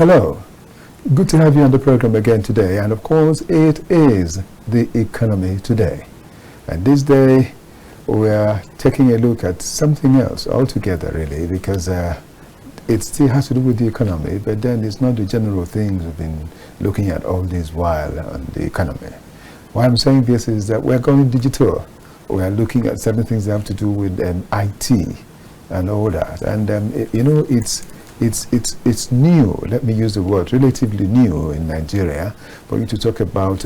Hello. Good to have you on the program again today. And of course, it is the economy today. And this day, we are taking a look at something else altogether, really, because it still has to do with the economy, but then it's not the general things we've been looking at all this while on the economy. Why I'm saying this is that we're going digital. We are looking at certain things that have to do with IT and all that. And, it's new, let me use the word, relatively new in Nigeria for you to talk about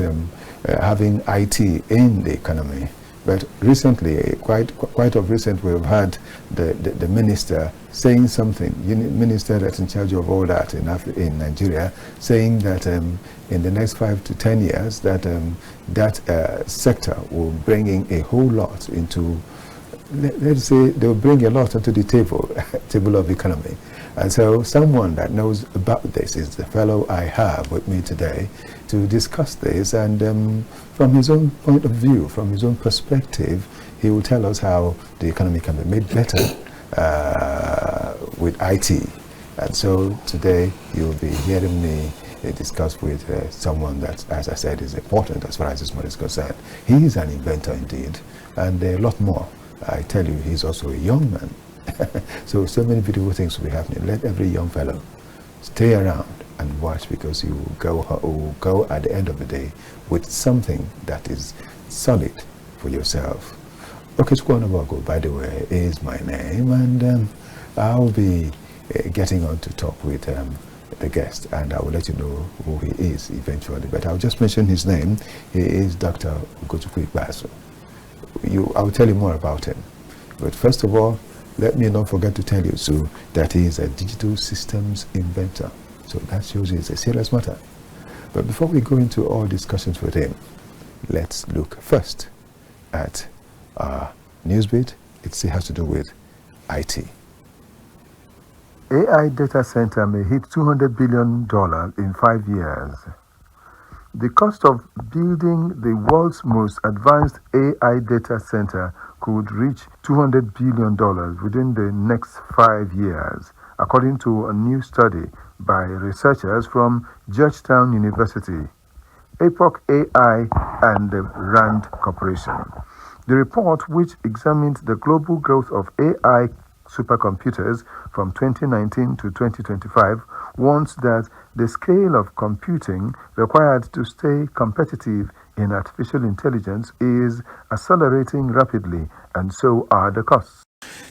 having IT in the economy. But recently, quite of recent, we've had the minister saying something, minister that's in charge of all that in Nigeria, saying that in the next 5 to 10 years, that sector will bring in a whole lot into, let's say, they'll bring a lot onto the table of economy. And so someone that knows about this is the fellow I have with me today to discuss this, and from his own point of view, from his own perspective, he will tell us how the economy can be made better with IT. And so today you'll be hearing me discuss with someone that, as I said, is important as far as this matter is concerned. He is an inventor indeed, and a lot more. I tell you, he's also a young man. So many beautiful things will be happening. Let every young fellow stay around and watch, because you will go at the end of the day with something that is solid for yourself. Okechukwu Onubogu, by the way, is my name, and I'll be getting on to talk with the guest, and I will let you know who he is eventually. But I'll just mention his name. He is Dr. Ugochukwu Ikpeazu. I will tell you more about him. But first of all, let me not forget to tell you that he is a digital systems inventor. So that shows you it's a serious matter. But before we go into all discussions with him, let's look first at our newsbeat. It still has to do with IT. AI data center may hit $200 billion in 5 years. The cost of building the world's most advanced AI data center could reach $200 billion within the next 5 years, according to a new study by researchers from Georgetown University, Epoch AI, and the RAND Corporation. The report, which examined the global growth of AI supercomputers from 2019 to 2025, warns that the scale of computing required to stay competitive in artificial intelligence is accelerating rapidly, and so are the costs.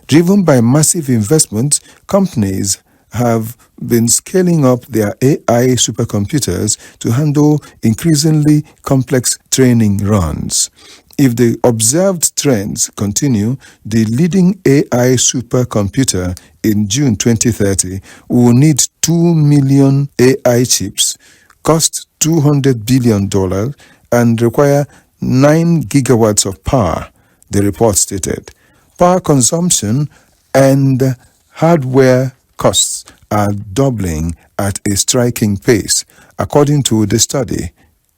Driven by massive investment, companies have been scaling up their AI supercomputers to handle increasingly complex training runs. If the observed trends continue, the leading AI supercomputer in June 2030 will need 2 million AI chips, cost $200 billion, and require 9 gigawatts of power, the report stated. Power consumption and hardware costs are doubling at a striking pace. According to the study,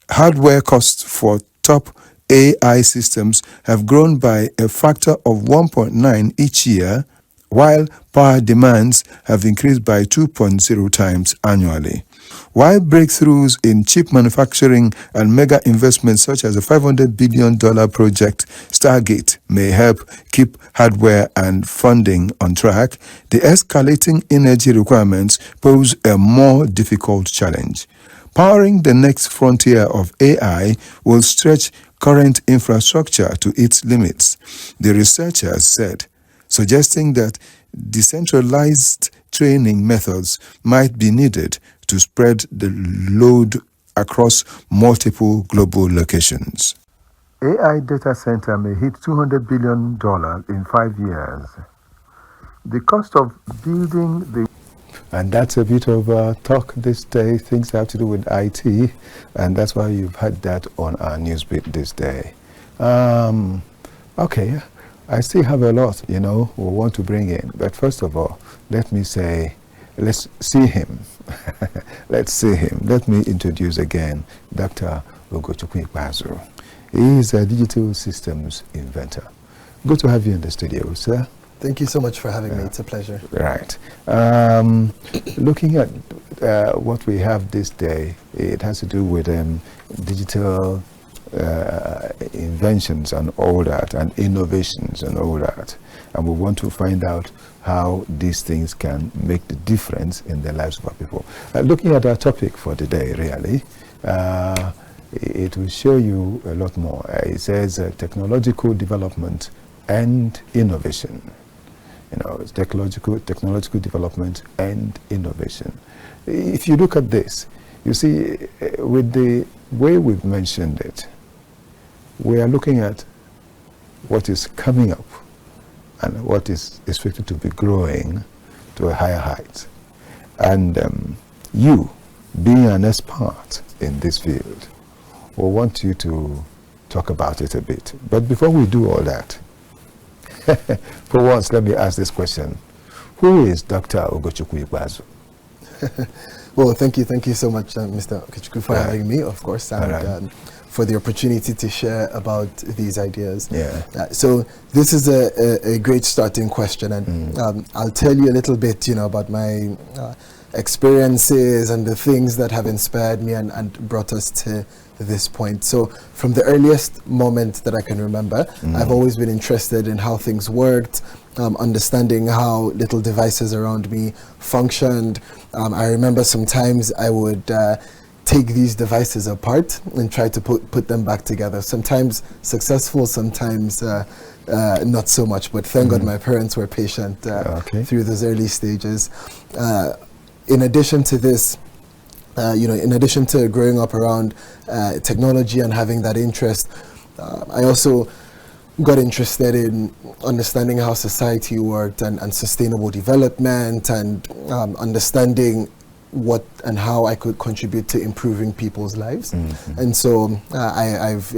hardware costs for top AI systems have grown by a factor of 1.9 each year, while power demands have increased by 2.0 times annually. While breakthroughs in chip manufacturing and mega investments such as the $500 billion project Stargate may help keep hardware and funding on track, the escalating energy requirements pose a more difficult challenge. Powering the next frontier of AI will stretch current infrastructure to its limits, the researchers said, suggesting that decentralized training methods might be needed to spread the load across multiple global locations. AI data center may hit $200 billion in 5 years. The cost of building the... And that's a bit of talk this day, things that have to do with IT, and that's why you've had that on our newsbeat this day. Okay, I still have a lot, we want to bring in, but first of all, let me say, let's see him. Let's see him. Let me introduce again Dr. Ugochukwu Ikpeazu. He is a digital systems inventor. Good to have you in the studio, sir. Thank you so much for having me. It's a pleasure. Right. Looking at what we have this day, it has to do with digital inventions and all that, and innovations and all that. And we want to find out how these things can make the difference in the lives of our people. Looking at our topic for today, really, it will show you a lot more. It says technological development and innovation. You know, it's technological development and innovation. If you look at this, you see, with the way we've mentioned it, we are looking at what is coming up and what is expected to be growing to a higher height. And you, being an expert in this field, we want you to talk about it a bit. But before we do all that, for once, let me ask this question. Who is Dr. Ugochukwu Ikpeazu? Well, thank you so much, Mr. Okechukwu, for having me, of course, and for the opportunity to share about these ideas. So this is a great starting question, and I'll tell you a little bit, about my experiences and the things that have inspired me and brought us to this point. So from the earliest moment that I can remember, I've always been interested in how things worked, understanding how little devices around me functioned. I remember sometimes I would take these devices apart and try to put them back together. Sometimes successful, sometimes not so much, but thank God my parents were patient through those early stages. In addition to this, in addition to growing up around technology and having that interest, I also got interested in understanding how society worked and sustainable development, and understanding what and how I could contribute to improving people's lives. And so I've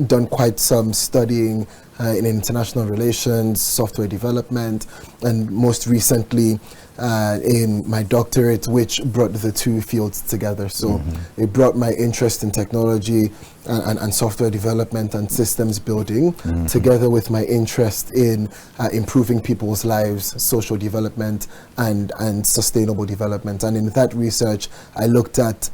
done quite some studying in international relations, software development, and most recently in my doctorate, which brought the two fields together. So it brought my interest in technology and software development and systems building together with my interest in improving people's lives, social development, and sustainable development. And in that research, I looked at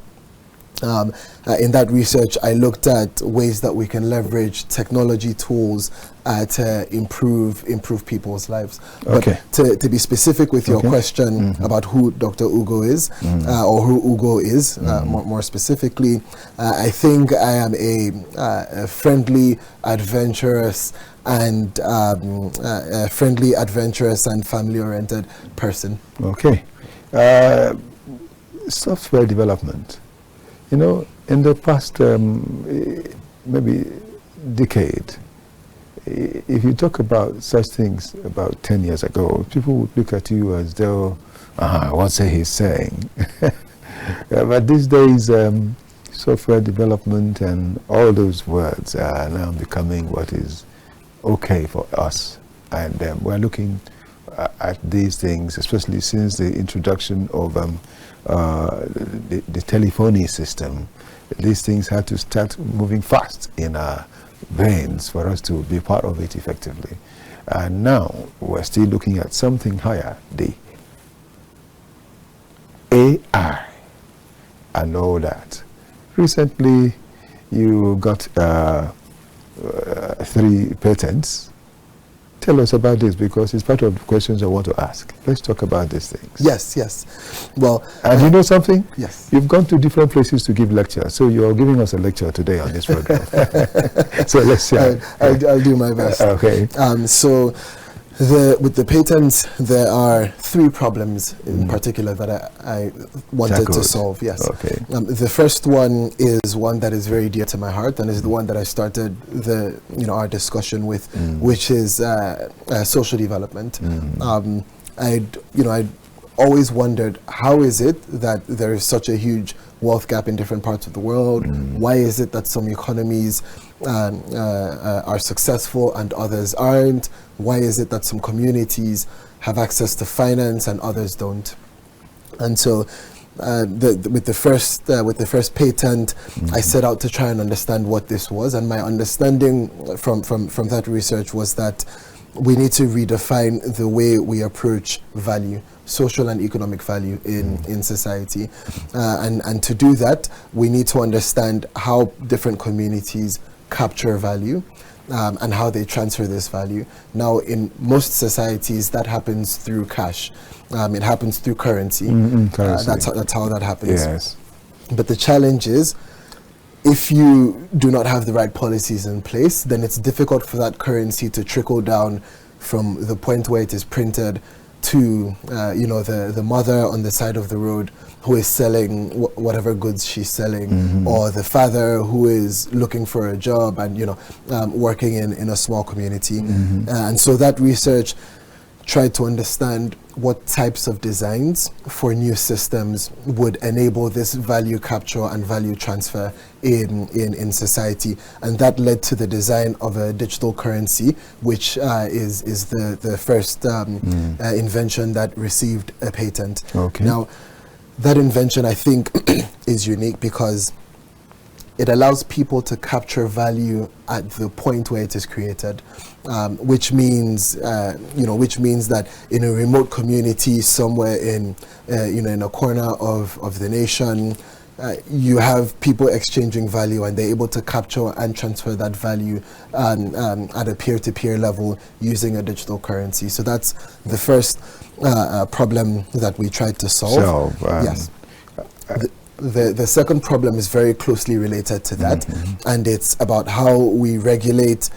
ways that we can leverage technology tools to improve people's lives. But to be specific with your question about who Dr. Ugo is, or who Ugo is, more specifically, I think I am a friendly, adventurous, and family-oriented person. Software development. In the past maybe decade, if you talk about such things about 10 years ago, people would look at you as though, what's he saying? But these days, software development and all those words are now becoming what is okay for us. And we're looking at these things, especially since the introduction of the telephony system. These things had to start moving fast in our brains for us to be part of it effectively. And now we're still looking at something higher, the AI and all that. Recently, you got 3 patents. Tell us about this, because it's part of the questions I want to ask. Let's talk about these things. Yes. Well, and you know something? Yes. You've gone to different places to give lectures, so you're giving us a lecture today on this program. So let's see. I'll do my best. So with the patents, there are 3 problems in particular that I wanted to solve. Yes. The first one is one that is very dear to my heart, and is the one that I started our discussion with, which is social development. I'd always wondered, how is it that there is such a huge wealth gap in different parts of the world? Why is it that some economies are successful and others aren't? Why is it that some communities have access to finance and others don't? And so with the first patent, I set out to try and understand what this was, and my understanding from that research was that we need to redefine the way we approach value, social and economic value in society. And to do that, we need to understand how different communities capture value and how they transfer this value. Now, in most societies, that happens through cash. It happens through currency. That's how that happens. Yes. But the challenge is, if you do not have the right policies in place, then it's difficult for that currency to trickle down from the point where it is printed to the mother on the side of the road who is selling whatever goods she's selling, or the father who is looking for a job and working in a small community. And so that research tried to understand what types of designs for new systems would enable this value capture and value transfer in society. And that led to the design of a digital currency, which is the first invention that received a patent. Okay. Now, that invention, I think, is unique because it allows people to capture value at the point where it is created, which means that in a remote community somewhere in a corner of the nation, you have people exchanging value, and they're able to capture and transfer that value at a peer-to-peer level using a digital currency. So that's the first problem that we tried to solve. Yes. The second problem is very closely related to that, and it's about how we regulate,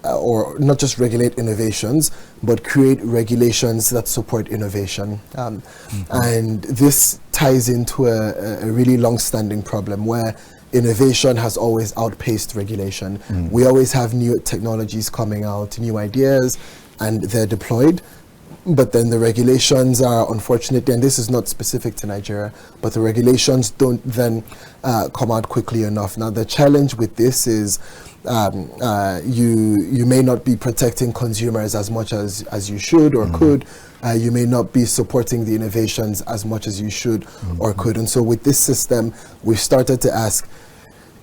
or not just regulate innovations, but create regulations that support innovation. And this ties into a really long-standing problem where innovation has always outpaced regulation. We always have new technologies coming out, new ideas, and they're deployed. But then the regulations are, unfortunately, and this is not specific to Nigeria, but the regulations don't then come out quickly enough. Now, the challenge with this is you may not be protecting consumers as much as you should or could. You may not be supporting the innovations as much as you should or could. And so with this system, we've started to ask,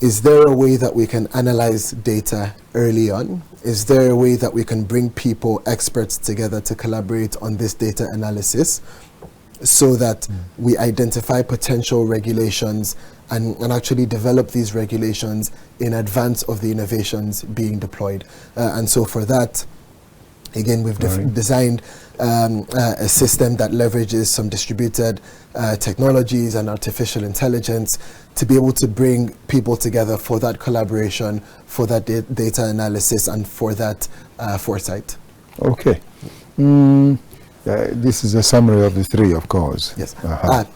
is there a way that we can analyze data early on? Is there a way that we can bring people, experts together to collaborate on this data analysis so that we identify potential regulations and actually develop these regulations in advance of the innovations being deployed? And so for that, again, we've designed a system that leverages some distributed technologies and artificial intelligence to be able to bring people together for that collaboration, for that data analysis, and for that foresight. Okay. This is a summary of the three, of course. Yes.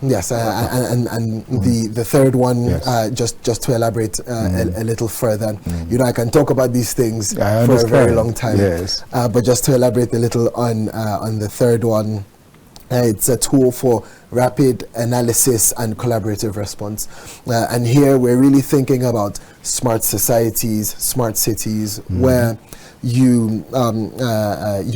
Yes. And the third one, just to elaborate a little further. I can talk about these things for a very long time. Yes. But just to elaborate a little on the third one, it's a tool for rapid analysis and collaborative response. And here we're really thinking about smart societies, smart cities, where you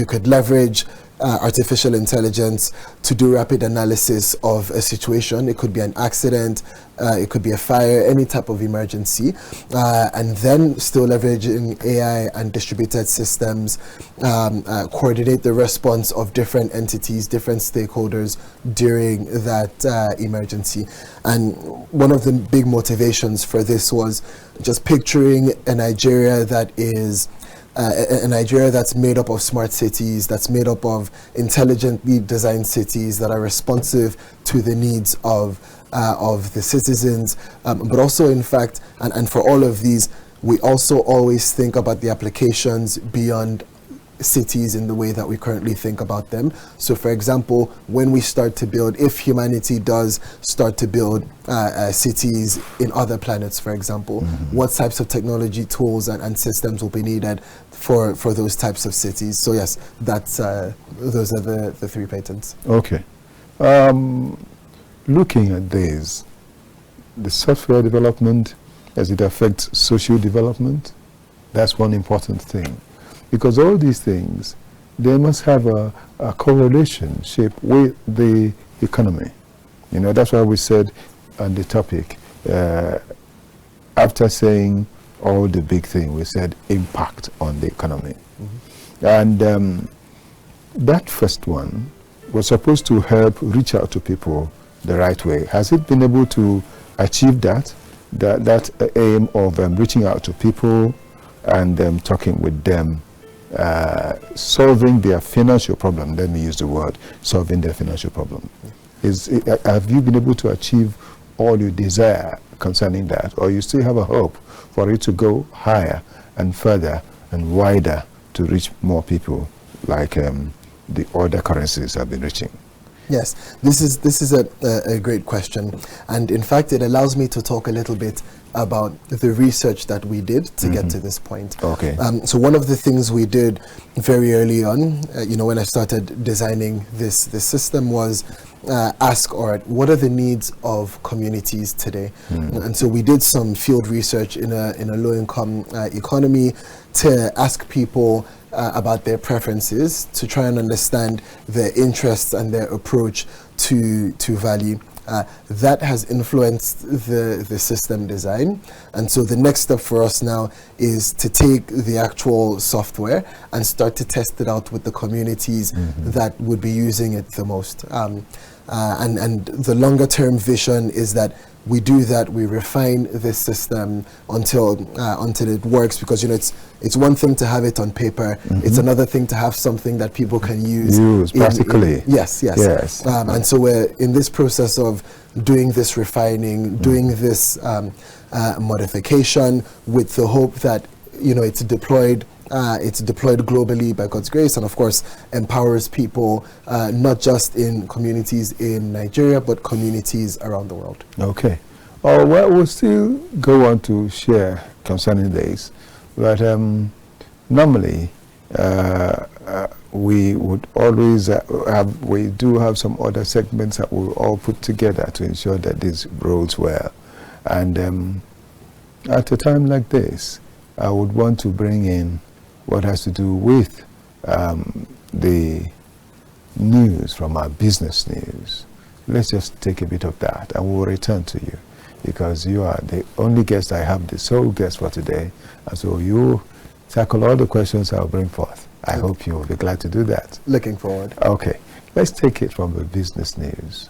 could leverage artificial intelligence to do rapid analysis of a situation. It could be an accident, it could be a fire, any type of emergency, and then still leveraging AI and distributed systems, coordinate the response of different entities, different stakeholders during that emergency. And one of the big motivations for this was just picturing a Nigeria that is a Nigeria that's made up of smart cities, that's made up of intelligently designed cities that are responsive to the needs of the citizens, but also, in fact, and for all of these, we also always think about the applications beyond cities in the way that we currently think about them. So, for example, when we start to build, if humanity does start to build cities in other planets, for example, what types of technology, tools, and systems will be needed for those types of cities? So, yes, that's those are the three patents. Okay. Looking at this, the software development, as it affects social development, that's one important thing. Because all these things, they must have a correlation shape with the economy. That's why we said on the topic, after saying all the big thing, we said impact on the economy. And that first one was supposed to help reach out to people the right way. Has it been able to achieve that aim of reaching out to people and talking with them, solving their financial problem? Let me use the word solving their financial problem. Have you been able to achieve all you desire concerning that, or you still have a hope for it to go higher and further and wider to reach more people like the other currencies have been reaching? Yes, this is a great question, and in fact it allows me to talk a little bit about the research that we did to get to this point. Okay. So one of the things we did very early on, when I started designing this system, was ask, all right, what are the needs of communities today? And so we did some field research in a low-income economy to ask people about their preferences, to try and understand their interests and their approach to value. That has influenced the system design, and so the next step for us now is to take the actual software and start to test it out with the communities that would be using it the most. And the longer term vision is that we do that, we refine this system until it works, because it's one thing to have it on paper, it's another thing to have something that people can use practically. Yes. And so we're in this process of doing this refining, doing this modification, with the hope that it's deployed globally by God's grace, and of course empowers people not just in communities in Nigeria but communities around the world. Okay. Well, we'll still go on to share concerning this, but normally we would always we do have some other segments that we'll all put together to ensure that this rolls well. And at a time like this, I would want to bring in what has to do with the news from our business news. Let's just take a bit of that and we'll return to you, because you are the only guest I have, the sole guest for today, and so you tackle all the questions I'll bring forth. I hope you'll be glad to do that. Looking forward. Okay, let's take it from the business news.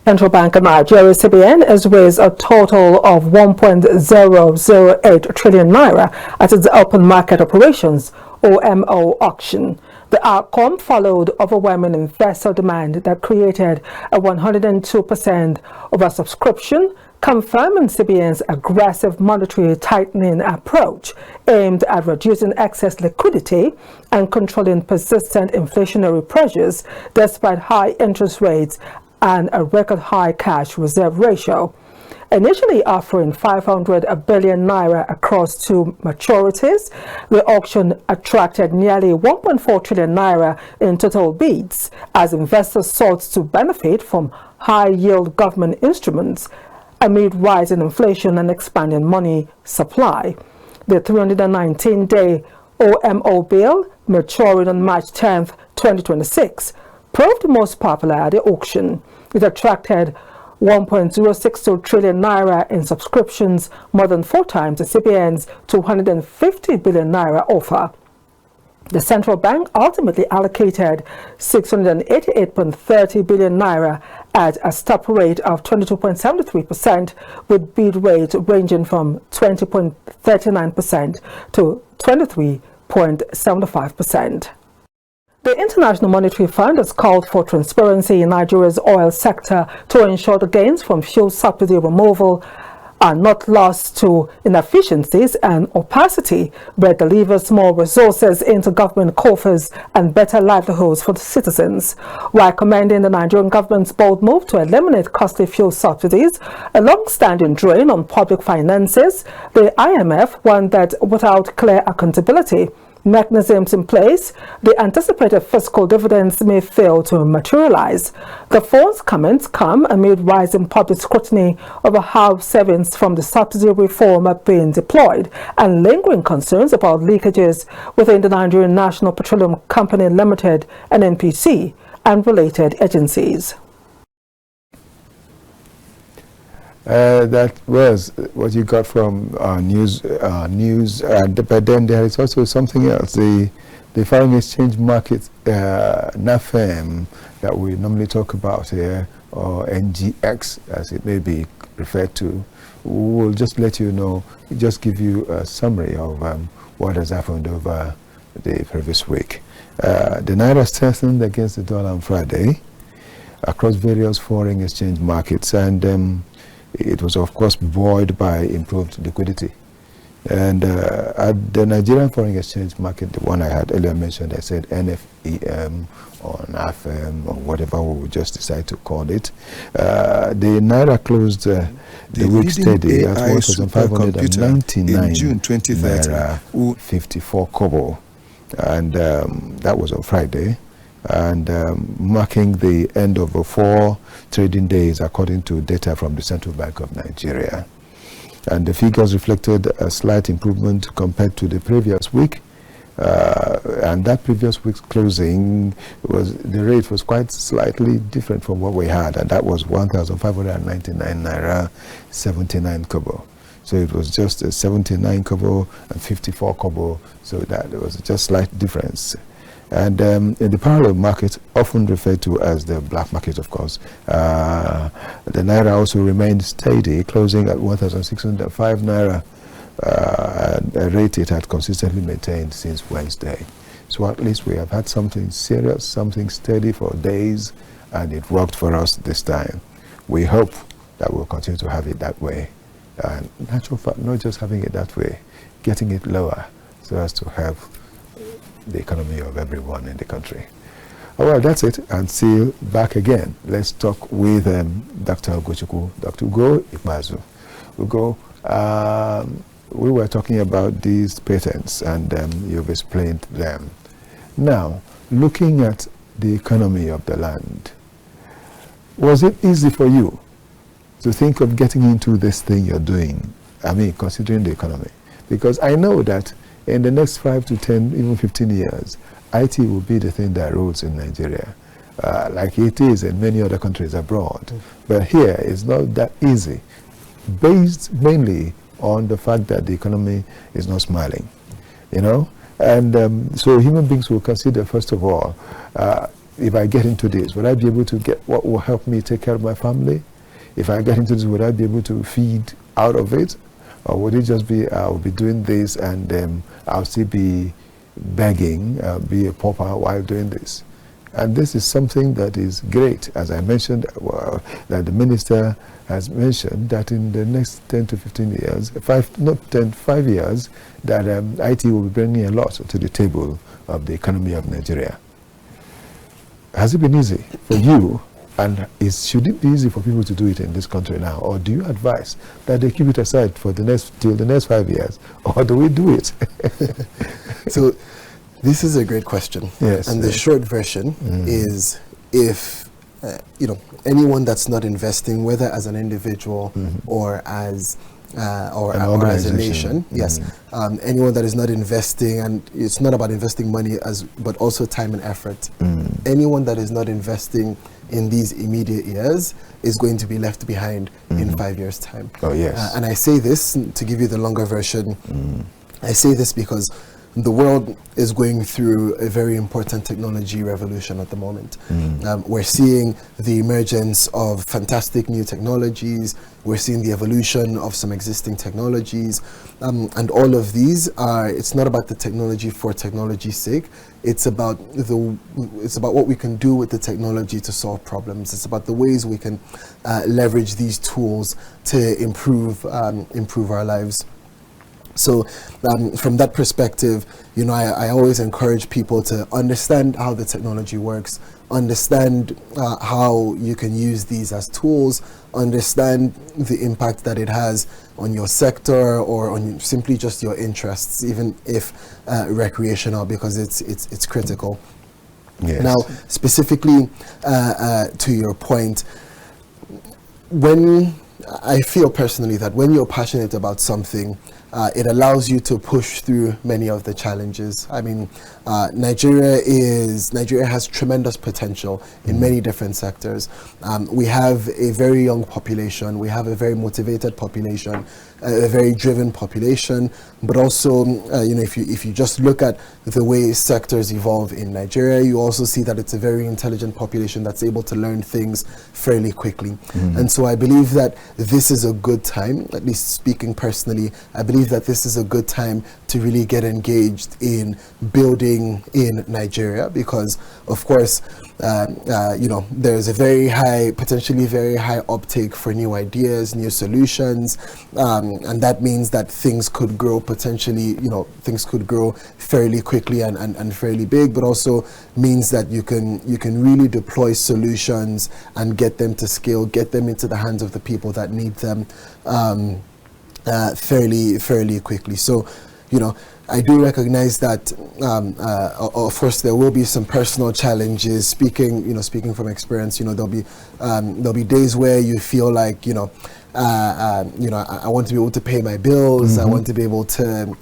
Central Bank of Nigeria, CBN, has raised a total of 1.008 trillion naira at its open market operations, OMO, auction. The outcome followed overwhelming investor demand that created a 102% oversubscription, confirming CBN's aggressive monetary tightening approach aimed at reducing excess liquidity and controlling persistent inflationary pressures despite high interest rates and a record high cash reserve ratio. Initially offering 500 billion naira across two maturities, the auction attracted nearly 1.4 trillion naira in total bids as investors sought to benefit from high-yield government instruments amid rising inflation and expanding money supply. The 319-day OMO bill, maturing on March 10, 2026, proved the most popular at the auction. It attracted 1.062 trillion naira in subscriptions, more than 4 times the CBN's 250 billion naira offer. The central bank ultimately allocated 688.30 billion naira at a stop rate of 22.73%, with bid rates ranging from 20.39% to 23.75%. The International Monetary Fund has called for transparency in Nigeria's oil sector to ensure the gains from fuel subsidy removal are not lost to inefficiencies and opacity, but delivers more resources into government coffers and better livelihoods for the citizens. While commending the Nigerian government's bold move to eliminate costly fuel subsidies, a long-standing drain on public finances, the IMF warned that without clear accountability mechanisms in place, the anticipated fiscal dividends may fail to materialize. The fund's comments come amid rising public scrutiny over how savings from the subsidy reform are being deployed and lingering concerns about leakages within the Nigerian National Petroleum Company Limited, NNPC, and related agencies. That was what you got from news, but then there is also something else. The The foreign exchange market, NAFEM, that we normally talk about here, or NGX as it may be referred to, we'll just let you know, just give you a summary of what has happened over the previous week. The Naira strengthened against the dollar on Friday across various foreign exchange markets, and it was of course buoyed by improved liquidity. And at the Nigerian foreign exchange market, the one I had earlier mentioned, I said NFEM or NAFEM or whatever we would just decide to call it. The Naira closed the week steady at 1,599 in June 2030. Naira 54 kobo. And that was on Friday, and marking the end of 4 trading days according to data from the Central Bank of Nigeria. And the figures reflected a slight improvement compared to the previous week, and that previous week's closing the rate was quite slightly different from what we had, and that was 1,599 Naira 79 kobo. So it was just a 79 kobo and 54 kobo, so that there was just slight difference. And in the parallel market, often referred to as the black market, of course, the Naira also remained steady, closing at 1,605 Naira, a rate it had consistently maintained since Wednesday. So at least we have had something serious, something steady for days, and it worked for us this time. We hope that we'll continue to have it that way. And natural fact, not just having it that way, getting it lower so as to help the economy of everyone in the country. All right, that's it, and see you back again. Let's talk with Dr. Ugochukwu, Dr. Ikpeazu. Ugo, we were talking about these patents, and you've explained them. Now, looking at the economy of the land, was it easy for you to think of getting into this thing you're doing? I mean, considering the economy, because I know that in the next 5 to 10, even 15 years, IT will be the thing that rules in Nigeria, like it is in many other countries abroad. But here, it's not that easy, based mainly on the fact that the economy is not smiling, you know? And so human beings will consider, first of all, if I get into this, will I be able to get what will help me take care of my family? If I get into this, would I be able to feed out of it? Or would it just be, I'll be doing this and I'll still be begging, be a pauper while doing this? And this is something that is great, as I mentioned, that the minister has mentioned, that in the next 10 to 15 years, 5 years, that IT will be bringing a lot to the table of the economy of Nigeria. Has it been easy for you? And should it be easy for people to do it in this country now? Or do you advise that they keep it aside for till the next 5 years? Or do we do it? So this is a great question. Yes. And the short version is, if anyone that's not investing, whether as an individual or as or as a nation, yes, anyone that is not investing, and it's not about investing money but also time and effort. Anyone that is not investing in these immediate years is going to be left behind in 5 years' time. Oh, yes. And I say this to give you the longer version. I say this because the world is going through a very important technology revolution at the moment. We're seeing the emergence of fantastic new technologies. We're seeing the evolution of some existing technologies. And all of these it's not about the technology for technology's sake. It's about what we can do with the technology to solve problems. It's about the ways we can leverage these tools to improve our lives. So from that perspective, I always encourage people to understand how the technology works, understand how you can use these as tools, understand the impact that it has on your sector or on simply just your interests, even if recreational, because it's critical. Yes. Now, specifically to your point, when I feel personally that when you're passionate about something, it allows you to push through many of the challenges. I mean, Nigeria has tremendous potential in many different sectors. We have a very young population. We have a very motivated population, a very driven population. But also, if you just look at the way sectors evolve in Nigeria, you also see that it's a very intelligent population that's able to learn things fairly quickly. And so I believe that this is a good time, at least speaking personally, I believe that this is a good time to really get engaged in building in Nigeria, because of course, there's a potentially very high uptake for new ideas, new solutions, and that means that things could grow things could grow fairly quickly and fairly big, but also means that you can really deploy solutions and get them to scale, get them into the hands of the people that need them fairly quickly. So, I do recognize that, of course, there will be some personal challenges. Speaking from experience, there'll be days where you feel like, I want to be able to pay my bills. I want to be able to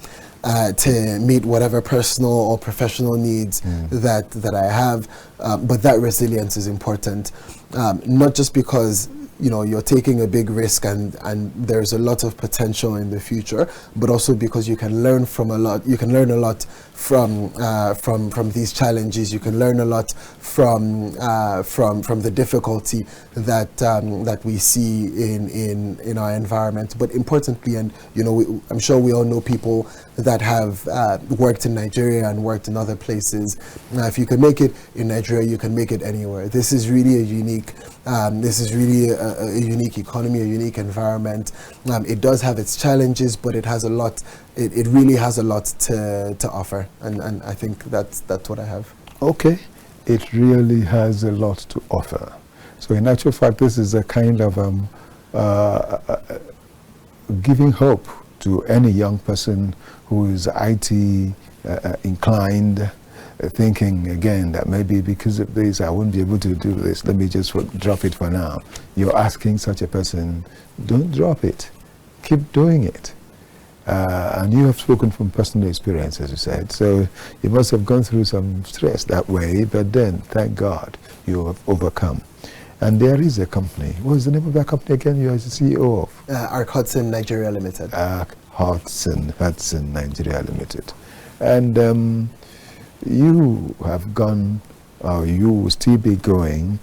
meet whatever personal or professional needs that I have. But that resilience is important, not just because you're taking a big risk and there's a lot of potential in the future, but also because you can learn a lot from these challenges. You can learn a lot from the difficulty that we see in our environment. But importantly, and I'm sure we all know people that have worked in Nigeria and worked in other places. If you can make it in Nigeria, you can make it anywhere. This is really a unique economy, a unique environment. It does have its challenges, but it has a lot. It really has a lot to offer, and I think that's what I have. Okay, it really has a lot to offer. So in actual fact, this is a kind of giving hope to any young person who is IT inclined, thinking again that maybe because of this I won't be able to do this, let me just drop it for now. You're asking such a person, don't drop it, keep doing it. And you have spoken from personal experience, as you said, so you must have gone through some stress that way, but then thank God you have overcome. And there is a company. What is the name of that company again you are the CEO of? Hudson Nigeria Limited. Hudson Nigeria Limited. And you have gone, or you will still be going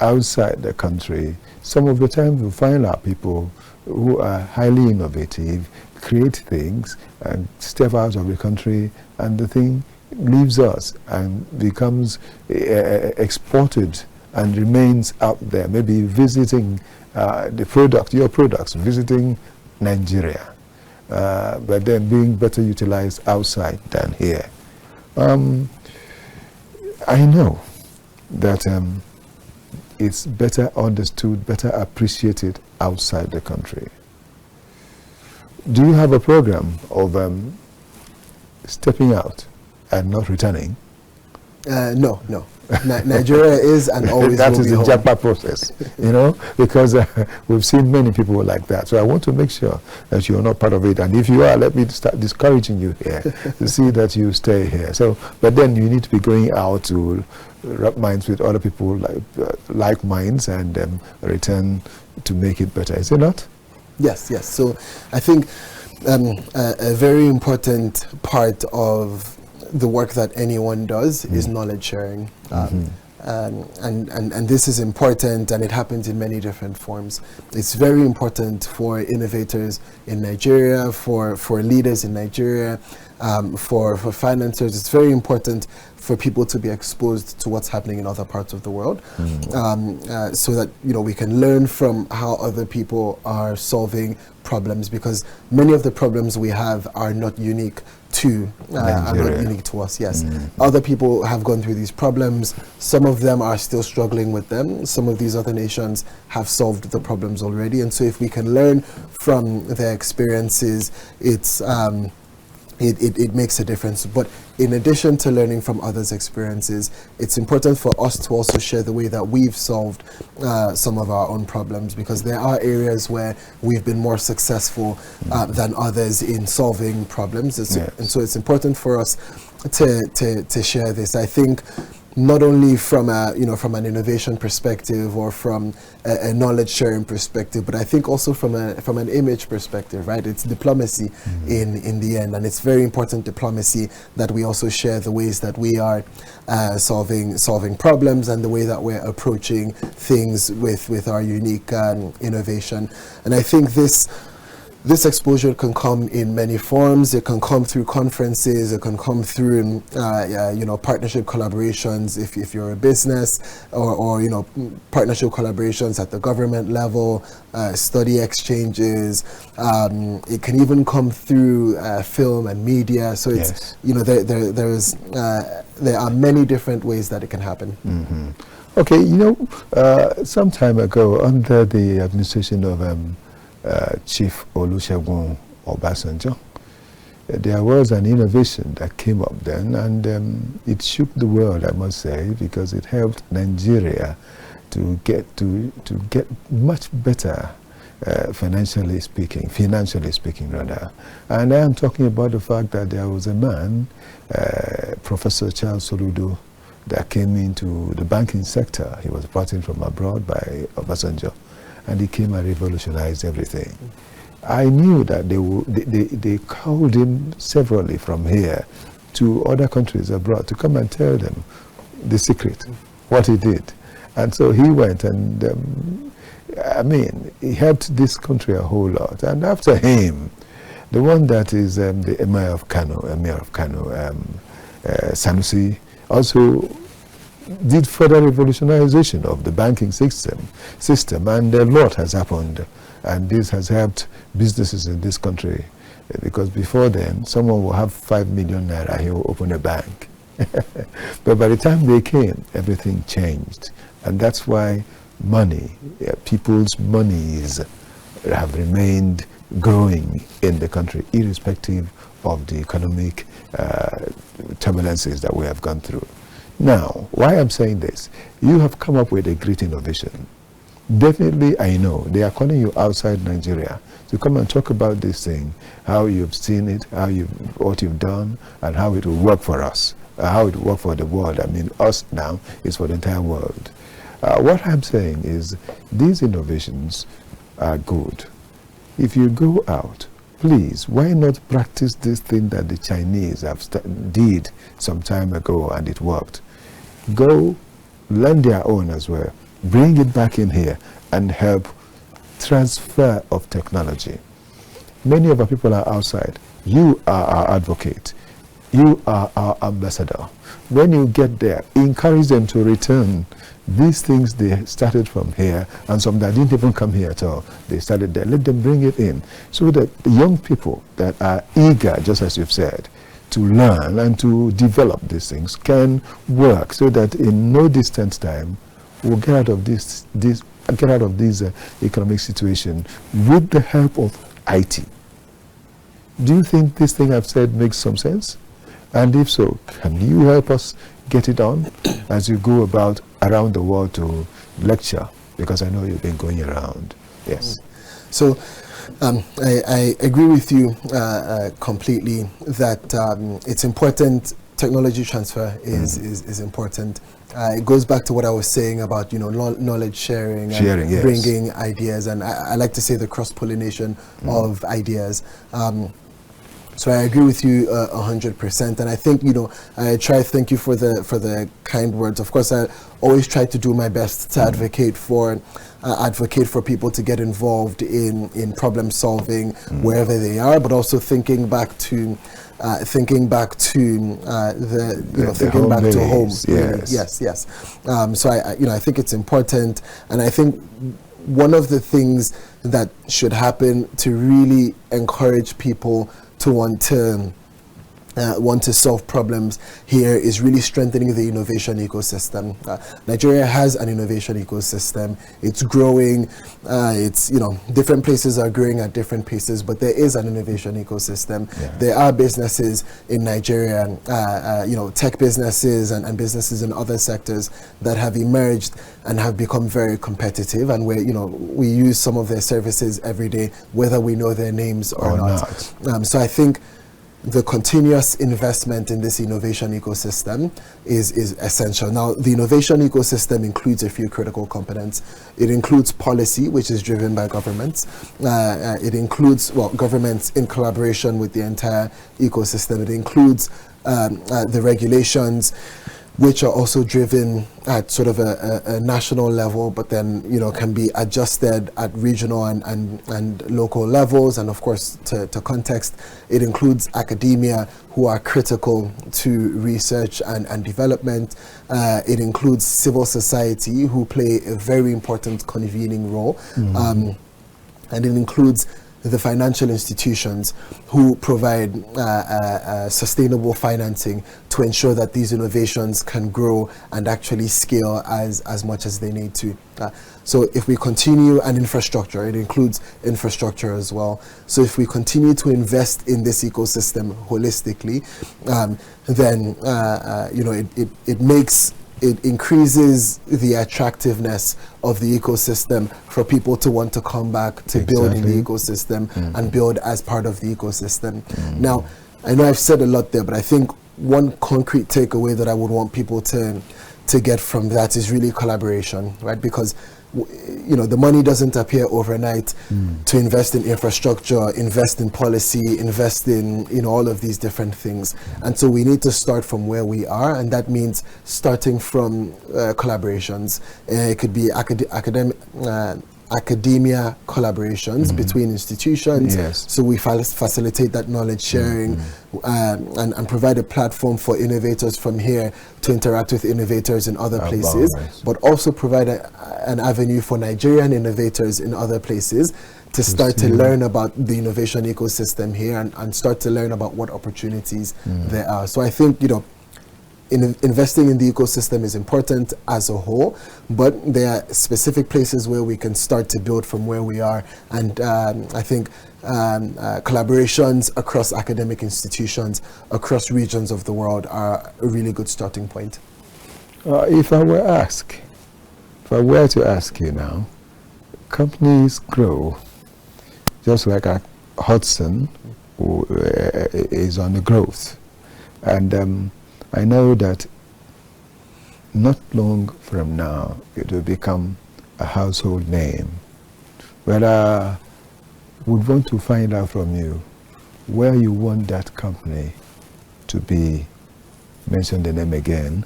outside the country. Some of the time you find out people who are highly innovative, create things, and step out of the country, and the thing leaves us and becomes exported and remains out there, maybe visiting your products, visiting Nigeria, but then being better utilized outside than here. I know that it's better understood, better appreciated outside the country. Do you have a program of stepping out and not returning? No. Nigeria is and always that will is be the home. JAPA process, because we've seen many people like that. So I want to make sure that you're not part of it. And if you are, let me start discouraging you here to see that you stay here. So, but then you need to be going out to rub minds with other people like minds and return to make it better. Is it not? Yes. So I think a very important part of the work that anyone does is knowledge sharing. And this is important, and it happens in many different forms. It's very important for innovators in Nigeria, for leaders in Nigeria, for financiers. It's very important for people to be exposed to what's happening in other parts of the world, so that we can learn from how other people are solving problems, because many of the problems we have are not unique to us. Yes, other people have gone through these problems. Some of them are still struggling with them. Some of these other nations have solved the problems already, and so if we can learn from their experiences, it makes a difference. But in addition to learning from others' experiences, it's important for us to also share the way that we've solved some of our own problems, because there are areas where we've been more successful than others in solving problems. And so it's important for us to share this. I think not only from from an innovation perspective or from a knowledge sharing perspective, but I think also from an image perspective, right? It's diplomacy in the end, and it's very important diplomacy that we also share the ways that we are solving problems and the way that we're approaching things with our unique innovation. And I think this exposure can come in many forms. It can come through conferences. It can come through, partnership collaborations if you're a business, or partnership collaborations at the government level, study exchanges. It can even come through film and media. So it's there are many different ways that it can happen. Okay, some time ago, under the administration of Chief Olusegun Obasanjo, there was an innovation that came up then, and it shook the world, I must say, because it helped Nigeria to get much better, financially speaking rather. And I am talking about the fact that there was a man, Professor Charles Soludo, that came into the banking sector. He was brought in from abroad by Obasanjo, and he came and revolutionized everything. I knew that they called him severally from here to other countries abroad to come and tell them the secret, what he did. And so he went, and he helped this country a whole lot. And after him, the one that is the Emir of Kano, Sanusi, also did further revolutionization of the banking system, and a lot has happened, and this has helped businesses in this country, because before then someone will have 5 million naira, he will open a bank. But by the time they came, everything changed, and that's why money, people's monies, have remained growing in the country, irrespective of the economic turbulences that we have gone through. Now, why I'm saying this, you have come up with a great innovation. Definitely, I know they are calling you outside Nigeria to come and talk about this thing, how you've seen it, what you've done, and how it will work for us, how it will work for the world. I mean, us now is for the entire world. What I'm saying is these innovations are good. If you go out, please, why not practice this thing that the Chinese did some time ago and it worked? Go learn their own as well. Bring it back in here and help transfer of technology. Many of our people are outside. You are our advocate. You are our ambassador. When you get there, encourage them to return. These things they started from here, and some that didn't even come here at all, they started there. Let them bring it in, so that the young people that are eager, just as you've said, to learn and to develop these things can work, so that in no distant time we'll get out of this economic situation with the help of IT. Do you think this thing I've said makes some sense? And if so, can you help us get it on as you go about around the world to lecture? Because I know you've been going around. Yes. So I agree with you completely that it's important. Technology transfer is important. It goes back to what I was saying about knowledge sharing and yes, bringing ideas, and I like to say the cross-pollination of ideas. So I agree with you 100%, and I think I try to thank you for the kind words. Of course, I always try to do my best to advocate for people to get involved in problem solving wherever they are, but also thinking back to home. Yes. So I think it's important, and I think one of the things that should happen to really encourage people to want to want to solve problems here is really strengthening the innovation ecosystem. Nigeria has an innovation ecosystem. It's growing. It's, different places are growing at different paces, but there is an innovation ecosystem. Yeah. There are businesses in Nigeria, tech businesses and businesses in other sectors that have emerged and have become very competitive, and where, we use some of their services every day, whether we know their names or not. So I think the continuous investment in this innovation ecosystem is essential. Now, the innovation ecosystem includes a few critical components. It includes policy, which is driven by governments. It includes, governments in collaboration with the entire ecosystem. It includes the regulations, which are also driven at sort of a national level, but then, can be adjusted at regional and local levels. And of course, to context, it includes academia, who are critical to research and development. It includes civil society, who play a very important convening role. And it includes the financial institutions, who provide sustainable financing to ensure that these innovations can grow and actually scale as much as they need to. So if we continue, and infrastructure, it includes infrastructure as well. So if we continue to invest in this ecosystem holistically, then it increases the attractiveness of the ecosystem for people to want to come back to build in the ecosystem and build as part of the ecosystem. Now, I know I've said a lot there, but I think one concrete takeaway that I would want people to get from that is really collaboration, right? Because the money doesn't appear overnight to invest in infrastructure, invest in policy, invest in all of these different things. And so we need to start from where we are, and that means starting from collaborations. It could be academia collaborations between institutions. Yes. So we facilitate that knowledge sharing and provide a platform for innovators from here to interact with innovators in other places, but also provide an avenue for Nigerian innovators in other places to start to learn about the innovation ecosystem here and start to learn about what opportunities there are. So I think, investing in the ecosystem is important as a whole, but there are specific places where we can start to build from where we are. And I think collaborations across academic institutions, across regions of the world, are a really good starting point. If I were to ask you now, companies grow, just like Hudson, who is on the growth. And I know that not long from now, it will become a household name. But I would want to find out from you where you want that company to be, mention the name again,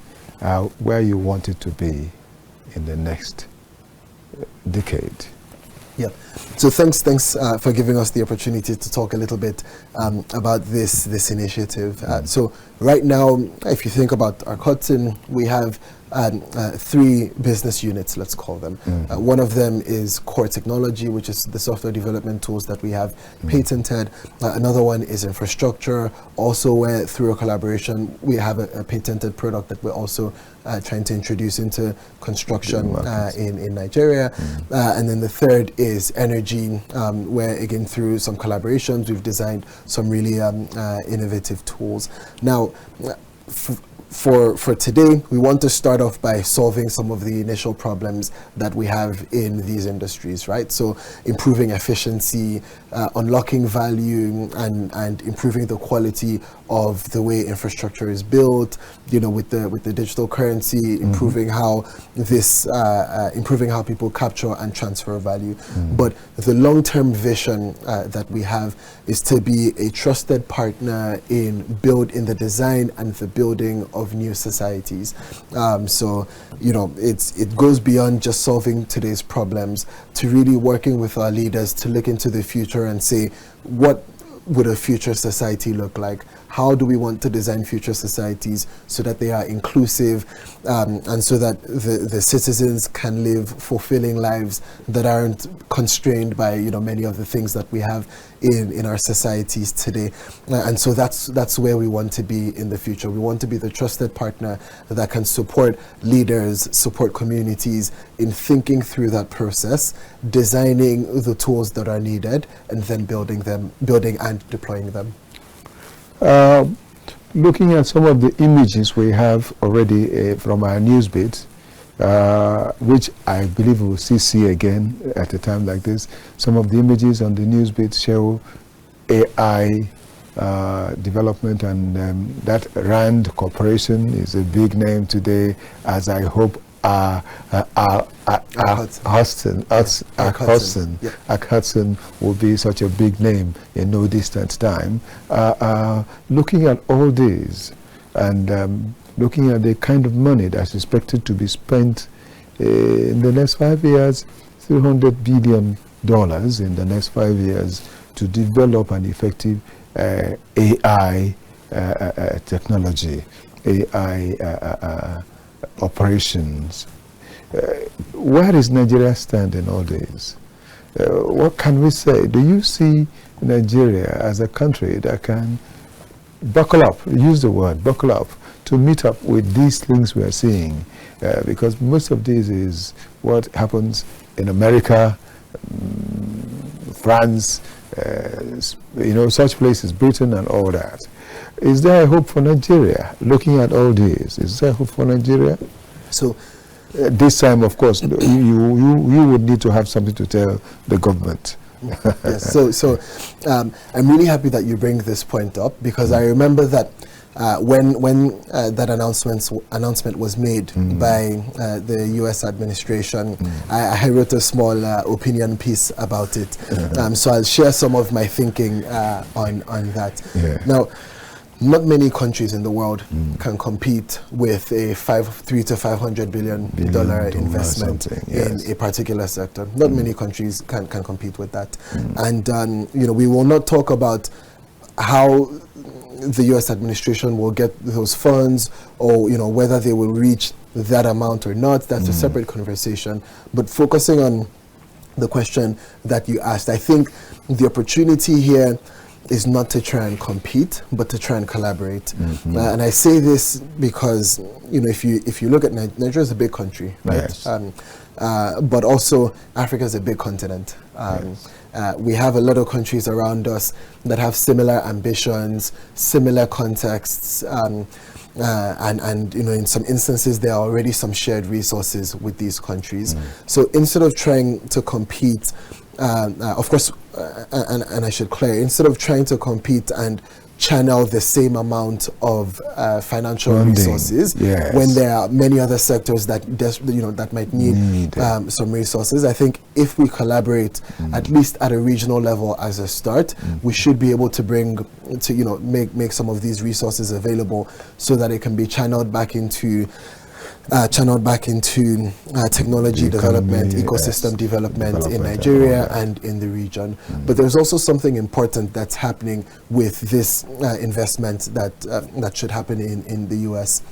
where you want it to be in the next decade. Yeah. So thanks for giving us the opportunity to talk a little bit about this initiative. So right now, if you think about our Hudson, we have 3 business units, let's call them. One of them is core technology, which is the software development tools that we have patented. Another one is infrastructure, also where through a collaboration we have a patented product that we're also trying to introduce into construction in Nigeria. And then the third is energy, where again through some collaborations we've designed some really innovative tools. Now, for today, we want to start off by solving some of the initial problems that we have in these industries, right? So improving efficiency, unlocking value, and improving the quality of the way infrastructure is built, with the digital currency, improving how people capture and transfer value. But the long-term vision that we have is to be a trusted partner in the design and the building of new societies. So it goes beyond just solving today's problems to really working with our leaders to look into the future and say, what would a future society look like? How do we want to design future societies so that they are inclusive and so that the citizens can live fulfilling lives that aren't constrained by, you know, many of the things that we have in our societies today? And so that's where we want to be in the future. We want to be the trusted partner that can support leaders, support communities in thinking through that process, designing the tools that are needed, and then building and deploying them. Looking at some of the images we have already from our news bits, which I believe we'll see again at a time like this. Some of the images on the news bits show AI development, and that RAND Corporation is a big name today, as I hope Hudson will be such a big name in no distant time. Looking at all these and looking at the kind of money that's expected to be spent in the next 5 years, $300 billion in the next 5 years to develop an effective AI technology, AI operations. Where is Nigeria stand in all this? What can we say? Do you see Nigeria as a country that can buckle up, use the word buckle up, to meet up with these things we are seeing? Because most of this is what happens in America, France, you know, such places, Britain and all that. Is there a hope for Nigeria? Looking at all this, is there hope for Nigeria? So this time, of course, you would need to have something to tell the government. Yes. So I'm really happy that you bring this point up, because I remember that when that announcement was made by the U.S. administration, I wrote a small opinion piece about it. So I'll share some of my thinking on that. Yeah. Now, not many countries in the world can compete with a $300 to $500 billion investment in a particular sector. Not many countries can compete with that. And you know, we will not talk about how the U.S. administration will get those funds, or, you know, whether they will reach that amount or not. That's a separate conversation. But focusing on the question that you asked, I think the opportunity here is not to try and compete, but to try and collaborate. And I say this because, you know, if you look at Nigeria is a big country, right? Yes. But also Africa is a big continent. We have a lot of countries around us that have similar ambitions, similar contexts, and you know, in some instances there are already some shared resources with these countries. So instead of trying to compete, of course, and I should clear, instead of trying to compete and channel the same amount of financial resources, when there are many other sectors that that might need some resources, I think if we collaborate at least at a regional level as a start, we should be able to make some of these resources available so that it can be channeled back into technology development, ecosystem development in Nigeria and in the region. But there's also something important that's happening with this investment that should happen in the US.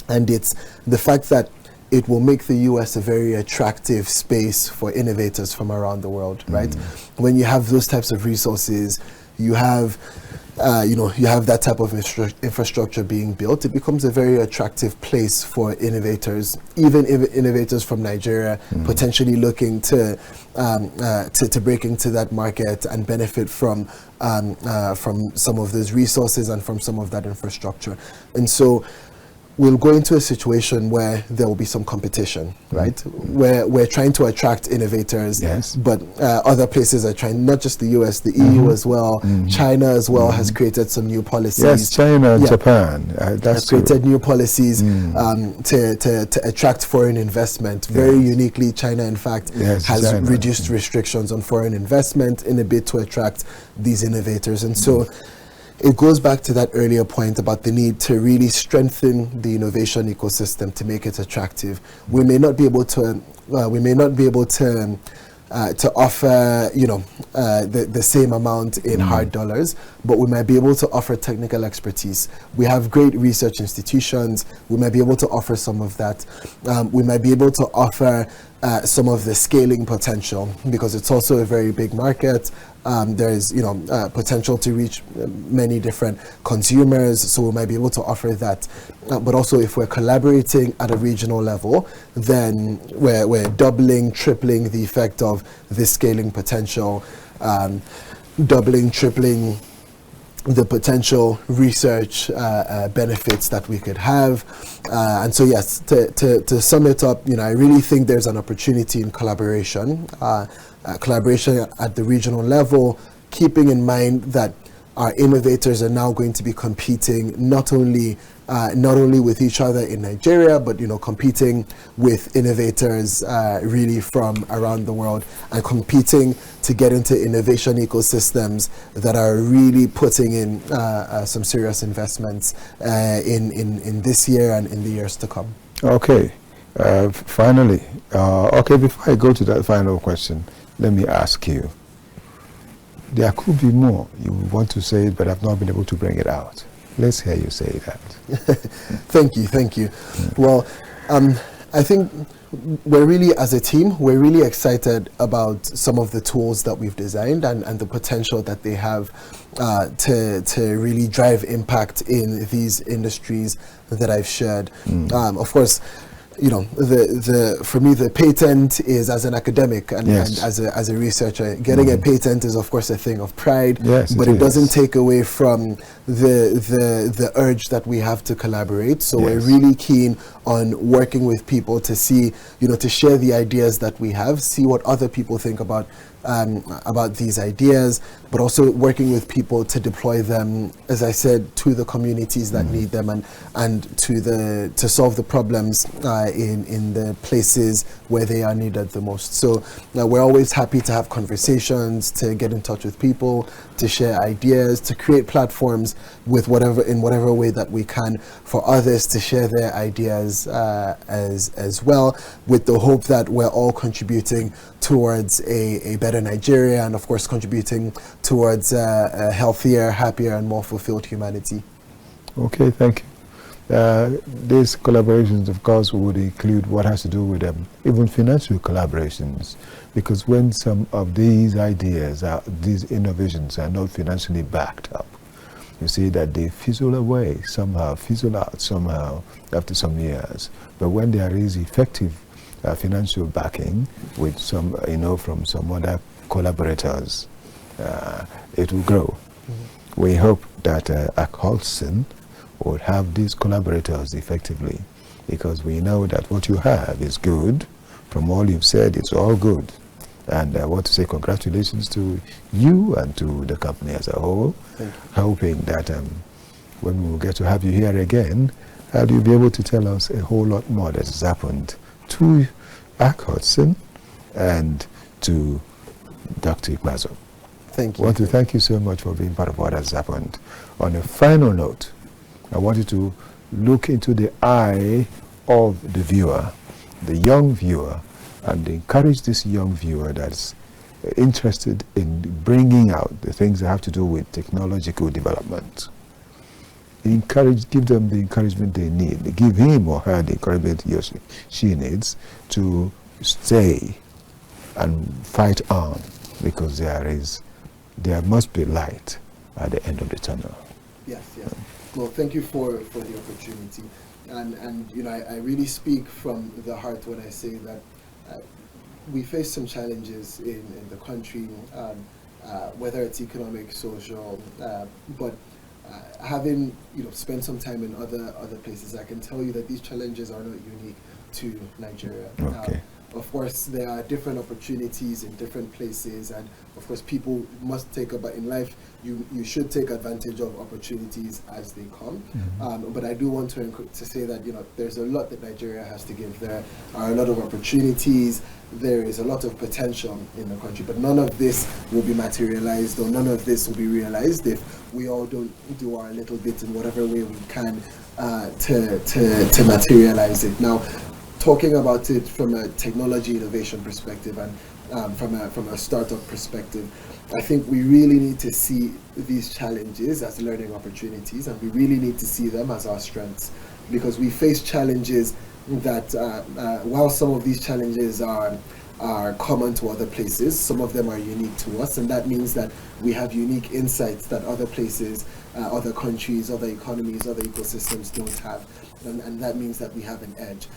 And it's the fact that it will make the US a very attractive space for innovators from around the world, right? When you have those types of resources, you have that type of infrastructure being built, it becomes a very attractive place for innovators, even innovators from Nigeria, potentially looking to break into that market and benefit from some of those resources and from some of that infrastructure. And so we'll go into a situation where there will be some competition, right? Where we're trying to attract innovators, but other places are trying, not just the US, the EU as well, China as well has created some new policies. Yes, China and Japan. That's created new policies to attract foreign investment. Very uniquely, China, in fact, has reduced restrictions on foreign investment in a bid to attract these innovators. And so it goes back to that earlier point about the need to really strengthen the innovation ecosystem to make it attractive. We may not be able to to offer, the same amount in hard dollars, but we might be able to offer technical expertise. We have great research institutions. We might be able to offer some of that. We might be able to offer some of the scaling potential, because it's also a very big market. There's potential to reach many different consumers, so we might be able to offer that. But also, if we're collaborating at a regional level, then we're doubling, tripling the effect of this scaling potential, doubling, tripling the potential research benefits that we could have. And so, yes, to sum it up, I really think there's an opportunity in collaboration, collaboration at the regional level, keeping in mind that our innovators are now going to be competing not only with each other in Nigeria, but competing with innovators really from around the world, and competing to get into innovation ecosystems that are really putting in some serious investments in this year and in the years to come. Okay, finally, before I go to that final question, let me ask you. There could be more. You want to say it, but I've not been able to bring it out. Let's hear you say that. Thank you. Well, I think we're really, as a team, we're really excited about some of the tools that we've designed and the potential that they have to really drive impact in these industries that I've shared. Of course, for me, the patent is, as an academic and as a researcher, getting a patent is of course a thing of pride. Yes, but it doesn't take away from the urge that we have to collaborate. So we're really keen on working with people to see, to share the ideas that we have, see what other people think about these ideas, but also working with people to deploy them, as I said, to the communities that need them, and to solve the problems in the places where they are needed the most. So we're always happy to have conversations, to get in touch with people, to share ideas, to create platforms in whatever way that we can for others to share their ideas as well, with the hope that we're all contributing towards a better Nigeria, and of course contributing towards a healthier, happier, and more fulfilled humanity. Okay, thank you. These collaborations, of course, would include what has to do with even financial collaborations, because when some of these ideas, these innovations are not financially backed up, you see that they fizzle away somehow, fizzle out somehow after some years. But when there is effective financial backing with some, from some other collaborators, it will grow. We hope that KAFTAN would have these collaborators effectively, because we know that what you have is good. From all you've said, it's all good. And I want to say congratulations to you and to the company as a whole, hoping that when we will get to have you here again, you'll be able to tell us a whole lot more that has happened to KAFTAN and to Dr. Ikpeazu. Thank you. I want to thank you so much for being part of what has happened. On a final note, I want you to look into the eye of the viewer, the young viewer, and encourage this young viewer that's interested in bringing out the things that have to do with technological development. Give them the encouragement they need. Give him or her the encouragement she needs to stay and fight on, because there must be light at the end of the tunnel. Yes. Well, thank you for the opportunity, and I really speak from the heart when I say that we face some challenges in the country, whether it's economic, social, but having spent some time in other places, I can tell you that these challenges are not unique to Nigeria. Okay. Of course, there are different opportunities in different places, and of course, people must in life. You should take advantage of opportunities as they come. But I do want to say that there's a lot that Nigeria has to give. There are a lot of opportunities. There is a lot of potential in the country, but none of this will be materialized, or none of this will be realized if we all don't do our little bit in whatever way we can to materialize it. Now, talking about it from a technology innovation perspective, and from a startup perspective. I think we really need to see these challenges as learning opportunities, and we really need to see them as our strengths, because we face challenges that, while some of these challenges are common to other places, some of them are unique to us, and that means that we have unique insights that other places, other countries, other economies, other ecosystems don't have, and that means that we have an edge.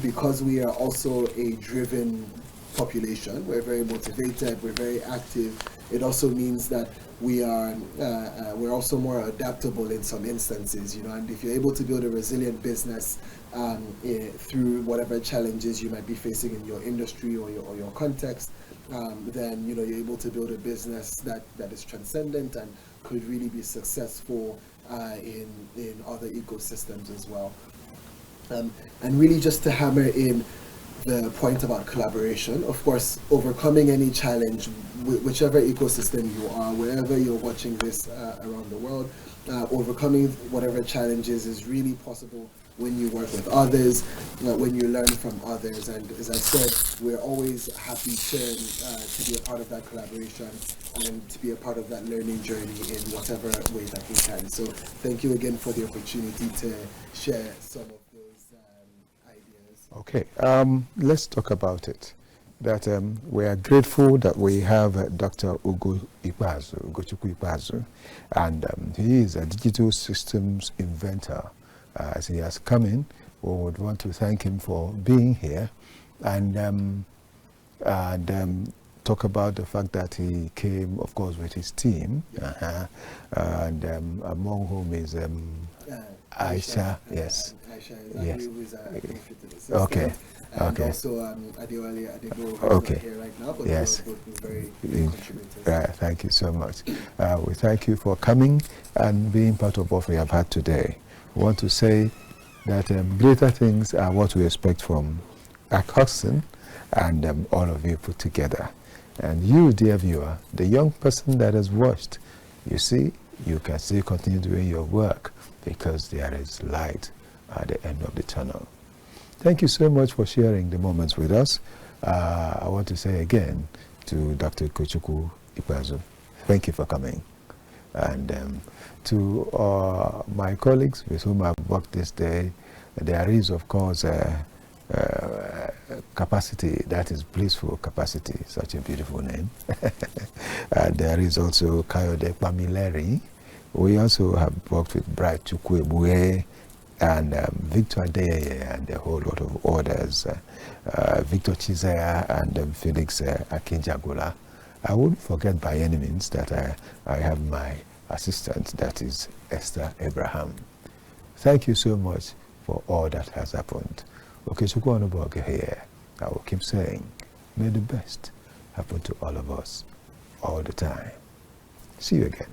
Because we are also a driven population, we're very motivated, we're very active. It also means that we're also more adaptable in some instances, and if you're able to build a resilient business through whatever challenges you might be facing in your industry or your context, then you're able to build a business that is transcendent and could really be successful in other ecosystems as well. And really just to hammer in the point about collaboration, of course, overcoming any challenge, whichever ecosystem you are, wherever you're watching this around the world, overcoming whatever challenges is really possible when you work with others, when you learn from others. And as I said, we're always happy to be a part of that collaboration and to be a part of that learning journey in whatever way that we can. So thank you again for the opportunity to share some of those ideas. Okay, let's talk about it. That we are grateful that we have Dr. Ugochukwu Ikpeazu, and he is a digital systems inventor. As he has come in, we would want to thank him for being here and talk about the fact that he came, of course, with his team, and among whom is Aisha. Yes. Aisha, yes. Who is a okay. And okay. also Adewale Adebo, okay. Not here right now, but yes. both very contributors. Thank you so much. We thank you for coming and being part of what we have had today. We want to say that greater things are what we expect from KAFTAN and all of you put together. And you, dear viewer, the young person that has watched, you see, you can still continue doing your work because there is light at the end of the tunnel. Thank you so much for sharing the moments with us. I want to say again to Dr. Okechukwu Ikpeazu, thank you for coming. And to my colleagues with whom I've worked this day, there is, of course, capacity, that is blissful capacity, such a beautiful name. There is also Kayode Pamileri. We also have worked with Bright Chukwebue and Victor Adeye and a whole lot of others, Victor Chizaya and Felix Akinjagola. I wouldn't forget by any means that I have my assistant, that is Esther Abraham. Thank you so much for all that has happened. Okechukwu Onubogu here. I will keep saying, may the best happen to all of us all the time. See you again.